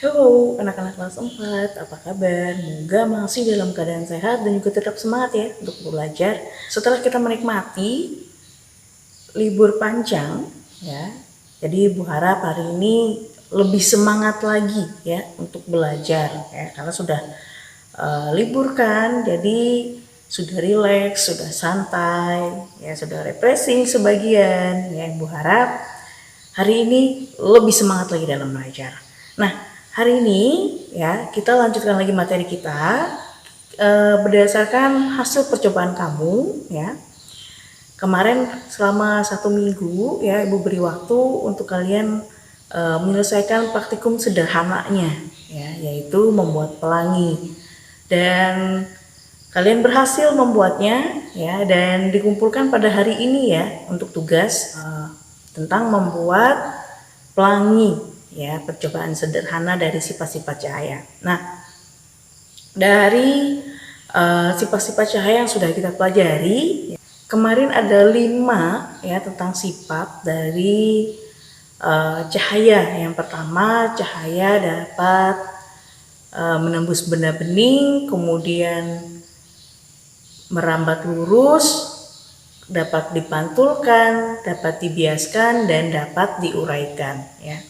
Halo anak-anak kelas 4, apa kabar? Semoga masih dalam keadaan sehat dan juga tetap semangat ya untuk belajar. Setelah kita menikmati libur panjang ya, jadi Ibu harap hari ini lebih semangat lagi ya untuk belajar ya, karena sudah libur kan, jadi sudah rileks, sudah santai ya, sudah refreshing sebagian ya. Ibu harap hari ini lebih semangat lagi dalam belajar. Nah, hari ini ya kita lanjutkan lagi materi kita berdasarkan hasil percobaan kamu ya. Kemarin selama 1 minggu ya Ibu beri waktu untuk kalian menyelesaikan praktikum sederhananya ya, yaitu membuat pelangi. Dan kalian berhasil membuatnya ya, dan dikumpulkan pada hari ini ya untuk tugas tentang membuat pelangi ya, percobaan sederhana dari sifat-sifat cahaya. Nah, dari sifat-sifat cahaya yang sudah kita pelajari kemarin ada 5 ya tentang sifat dari cahaya. Yang pertama, cahaya dapat menembus benda bening, kemudian merambat lurus, dapat dipantulkan, dapat dibiaskan, dan dapat diuraikan ya.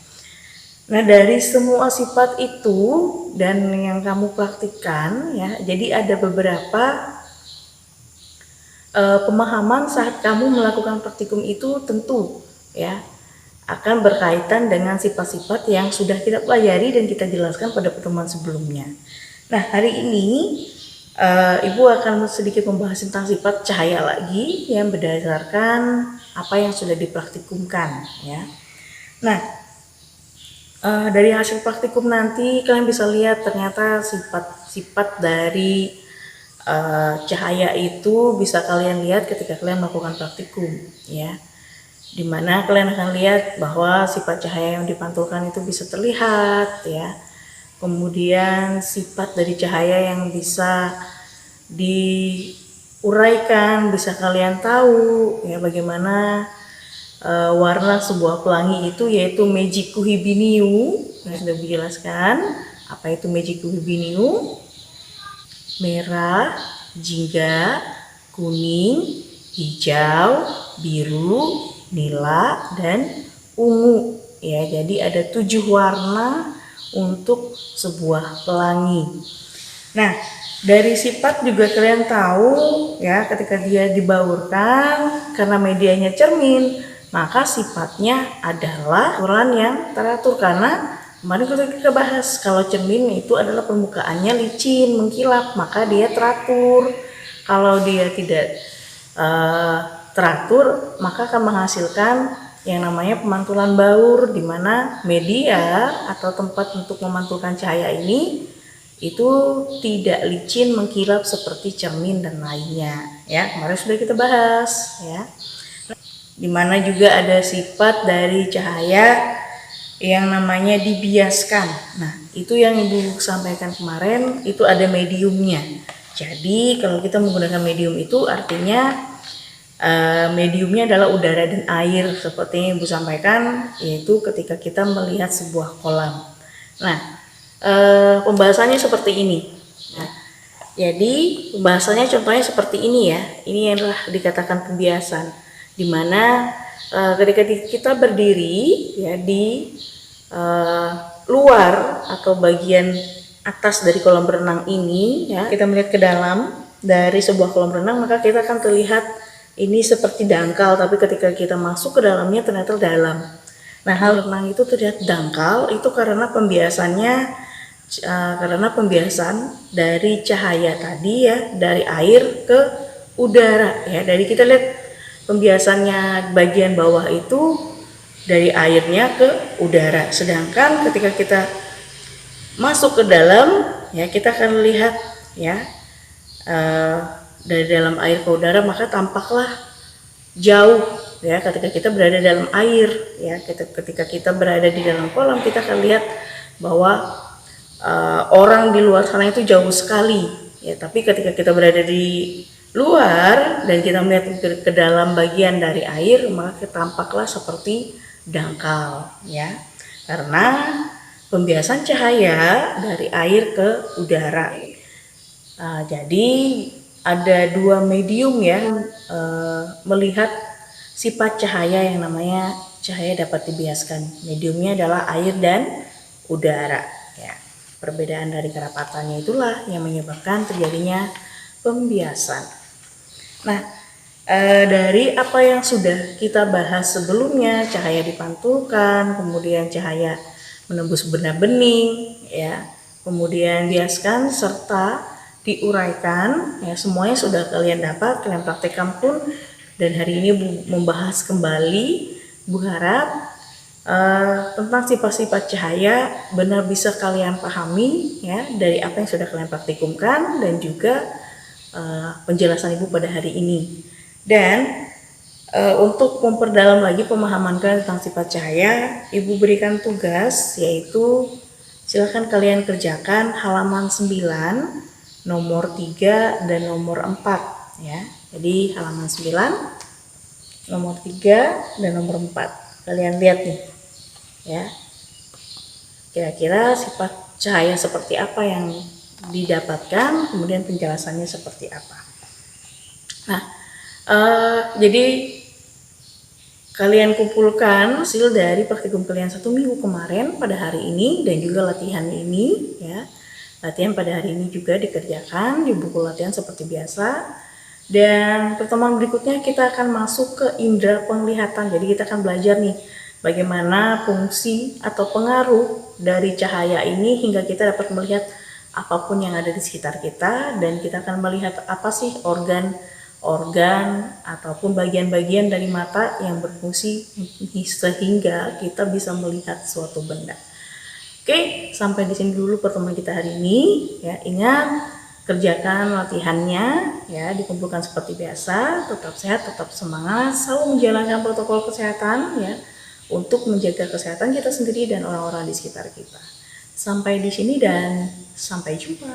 Nah, dari semua sifat itu dan yang kamu praktikkan ya, jadi ada beberapa pemahaman saat kamu melakukan praktikum itu tentu ya akan berkaitan dengan sifat-sifat yang sudah kita pelajari dan kita jelaskan pada pertemuan sebelumnya. Nah, hari ini Ibu akan sedikit membahas tentang sifat cahaya lagi yang berdasarkan apa yang sudah dipraktikumkan ya. Nah, dari hasil praktikum nanti kalian bisa lihat ternyata sifat-sifat dari cahaya itu bisa kalian lihat ketika kalian melakukan praktikum ya, dimana kalian akan lihat bahwa sifat cahaya yang dipantulkan itu bisa terlihat ya. Kemudian sifat dari cahaya yang bisa diuraikan, bisa kalian tahu ya bagaimana warna sebuah pelangi itu, yaitu Meiji Kuhibiniu. Sudah dijelaskan apa itu Meiji Kuhibiniu: merah, jingga, kuning, hijau, biru, nila, dan ungu ya. Jadi ada 7 warna untuk sebuah pelangi. Nah, dari sifat juga kalian tahu ya, ketika dia dibaurkan karena medianya cermin, maka sifatnya adalah ukuran yang teratur. Karena kemarin kita bahas kalau cermin itu adalah permukaannya licin, mengkilap, maka dia teratur. Kalau dia tidak teratur, maka akan menghasilkan yang namanya pemantulan baur, di mana media atau tempat untuk memantulkan cahaya ini itu tidak licin, mengkilap seperti cermin dan lainnya ya. Kemarin sudah kita bahas ya, dimana juga ada sifat dari cahaya yang namanya dibiaskan. Nah, itu yang Ibu sampaikan kemarin, itu ada mediumnya. Jadi kalau kita menggunakan medium itu artinya mediumnya adalah udara dan air, seperti yang Ibu sampaikan, yaitu ketika kita melihat sebuah kolam. Nah, pembahasannya seperti ini. Nah, jadi pembahasannya contohnya seperti ini ya. Ini adalah dikatakan pembiasan, dimana ketika kita berdiri ya di luar atau bagian atas dari kolam renang ini ya, kita melihat ke dalam dari sebuah kolam renang, maka kita akan terlihat ini seperti dangkal, tapi ketika kita masuk ke dalamnya ternyata dalam. Nah, hal renang itu terlihat dangkal itu karena pembiasan dari cahaya tadi ya, dari air ke udara ya. Dari kita lihat pembiasannya bagian bawah itu dari airnya ke udara, sedangkan ketika kita masuk ke dalam ya, kita akan lihat ya dari dalam air ke udara, maka tampaklah jauh ya ketika kita berada dalam air ya. Ketika kita berada di dalam kolam, kita akan lihat bahwa orang di luar sana itu jauh sekali ya. Tapi ketika kita berada di luar dan kita melihat ke dalam bagian dari air, maka tampaklah seperti dangkal ya, karena pembiasan cahaya dari air ke udara. Jadi ada dua medium ya melihat sifat cahaya yang namanya cahaya dapat dibiaskan. Mediumnya adalah air dan udara. Ya, perbedaan dari kerapatannya itulah yang menyebabkan terjadinya pembiasan. Nah, dari apa yang sudah kita bahas sebelumnya, cahaya dipantulkan, kemudian cahaya menembus benda bening, ya, kemudian biaskan serta diuraikan, ya, semuanya sudah kalian dapat, kalian praktekkan pun, dan hari ini membahas kembali, Bu harap tentang sifat-sifat cahaya benar bisa kalian pahami ya dari apa yang sudah kalian praktikumkan dan juga penjelasan Ibu pada hari ini. Dan untuk memperdalam lagi pemahaman kalian tentang sifat cahaya, Ibu berikan tugas yaitu silakan kalian kerjakan halaman 9, nomor 3 dan nomor 4 ya. Jadi halaman 9, nomor 3 dan nomor 4. Kalian lihat nih. Ya. Kira-kira sifat cahaya seperti apa yang didapatkan, kemudian penjelasannya seperti apa. Nah, jadi kalian kumpulkan hasil dari praktikum kalian 1 minggu kemarin pada hari ini dan juga latihan ini ya. Latihan pada hari ini juga dikerjakan di buku latihan seperti biasa. Dan pertemuan berikutnya kita akan masuk ke indera penglihatan. Jadi kita akan belajar nih bagaimana fungsi atau pengaruh dari cahaya ini hingga kita dapat melihat apapun yang ada di sekitar kita, dan kita akan melihat apa sih organ ataupun bagian-bagian dari mata yang berfungsi sehingga kita bisa melihat suatu benda. Oke, sampai di sini dulu pertemuan kita hari ini ya. Ingat, kerjakan latihannya ya, dikumpulkan seperti biasa, tetap sehat, tetap semangat, selalu menjalankan protokol kesehatan ya untuk menjaga kesehatan kita sendiri dan orang-orang di sekitar kita. Sampai di sini dan sampai jumpa.